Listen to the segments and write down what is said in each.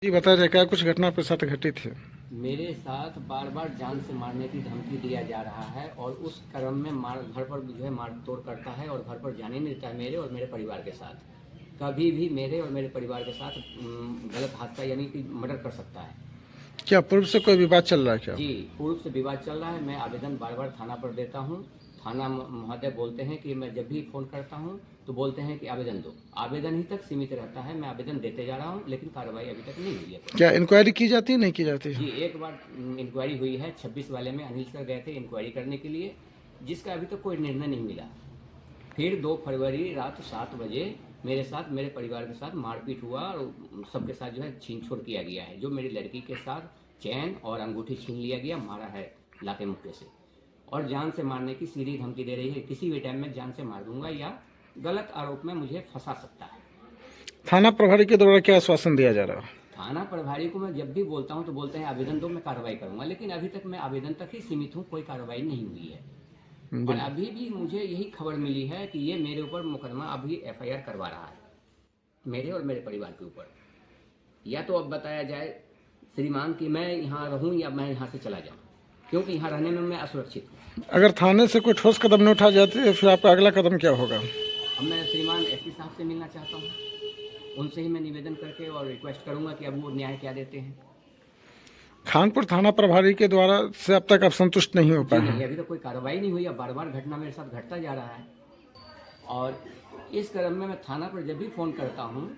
जी बता रहे क्या कुछ घटना आपके साथ घटित है। मेरे साथ बार बार जान से मारने की धमकी दिया जा रहा है और उस क्रम में घर पर जो है मार तोड़ करता है और घर पर जाने नहीं देता है मेरे और मेरे परिवार के साथ। कभी भी मेरे और मेरे परिवार के साथ गलत हादसा यानी कि मर्डर कर सकता है। क्या पूर्व से कोई विवाद चल रहा है क्या? जी, पूर्व से विवाद चल रहा है। मैं आवेदन बार बार थाना पर देता हूँ। थाना महोदय बोलते हैं कि मैं जब भी फ़ोन करता हूँ तो बोलते हैं कि आवेदन दो। आवेदन ही तक सीमित रहता है। मैं आवेदन देते जा रहा हूँ लेकिन कार्रवाई अभी तक नहीं हुई है। क्या इंक्वायरी की जाती है नहीं की जाती जी, है? एक बार इंक्वायरी हुई है 26 वाले में। अनिल सर गए थे इंक्वायरी करने के लिए, जिसका अभी तक कोई निर्णय नहीं मिला। फिर 2 फरवरी रात 7 बजे मेरे साथ मेरे परिवार के साथ मारपीट हुआ और सबके साथ जो है छीन छोड़ किया गया है। जो मेरी लड़की के साथ चैन और अंगूठी छीन लिया गया, मारा है लाते मुक्के से और जान से मारने की सीधी धमकी दे रही है। किसी भी टाइम में जान से मार दूंगा या गलत आरोप में मुझे फंसा सकता है। थाना प्रभारी के द्वारा क्या आश्वासन दिया जा रहा है? थाना प्रभारी को मैं जब भी बोलता हूं तो बोलते हैं आवेदन दो, मैं कार्रवाई करूंगा, लेकिन अभी तक मैं आवेदन तक ही सीमित हूं, कोई कार्रवाई नहीं हुई है। और बिल्कुल। अभी भी मुझे यही खबर मिली है कि ये मेरे ऊपर मुकदमा अभी एफआईआर करवा रहा है, मेरे और मेरे परिवार के ऊपर। या तो अब बताया जाए श्रीमान कि मैं यहाँ रहूँ या मैं यहाँ से चला जाऊँ, क्योंकि यहाँ रहने में मैं असुरक्षित हूँ। अगर थाने से कोई ठोस कदम नहीं उठा जाते तो फिर आपका अगला कदम क्या होगा? अब मैं श्रीमान एसपी साहब से मिलना चाहता हूँ, उनसे ही मैं निवेदन करके और रिक्वेस्ट करूँगा कि अब वो न्याय क्या देते हैं। खानपुर थाना प्रभारी के द्वारा से अब तक आप संतुष्ट नहीं हो जी पाए नहीं, हैं? अभी तो कोई कार्रवाई नहीं हुई है। बार बार घटना मेरे साथ घटता जा रहा है और इस क्रम में मैं थाना पर जब भी फ़ोन करता हूँ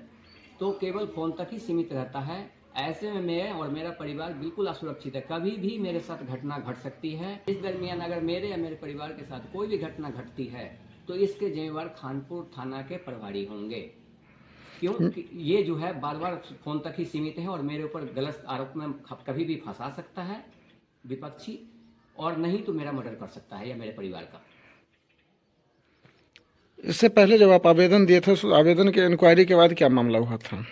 तो केवल फ़ोन तक ही सीमित रहता है। ऐसे में मैं और मेरा परिवार बिल्कुल असुरक्षित है। कभी भी मेरे साथ घटना घट सकती है। इस दरमियान अगर मेरे या मेरे परिवार के साथ कोई भी घटना घटती है तो इसके जिम्मेवार खानपुर थाना के प्रभारी होंगे, क्योंकि ये जो है बार बार फ़ोन तक ही सीमित है और मेरे ऊपर गलत आरोप में कभी भी फंसा सकता है विपक्षी, और नहीं तो मेरा मर्डर कर सकता है या मेरे परिवार का। इससे पहले जब आप आवेदन दिए थे उस आवेदन के इंक्वायरी के बाद क्या मामला हुआ था?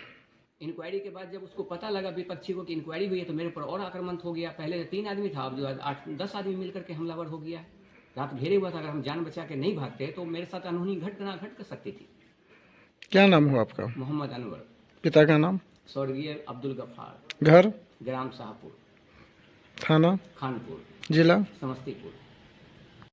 इंक्वायरी के बाद जब उसको पता लगा विपक्षी को कि इंक्वायरी हुई है तो मेरे ऊपर और आक्रमण हो गया। पहले 3 आदमी था, अब जो है 8-10 आदमी मिलकर के हमलावर हो गया। रात घेरे हुआ था, अगर हम जान बचा के नहीं भागते तो मेरे साथ अनहोनी घटना घट सकती थी। क्या नाम हुआ आपका? मोहम्मद अनवर। पिता का नाम? स्वर्गीय अब्दुल गफ्फार। घर? ग्राम शाहपुर, थाना? खानपुर, जिला? समस्तीपुर।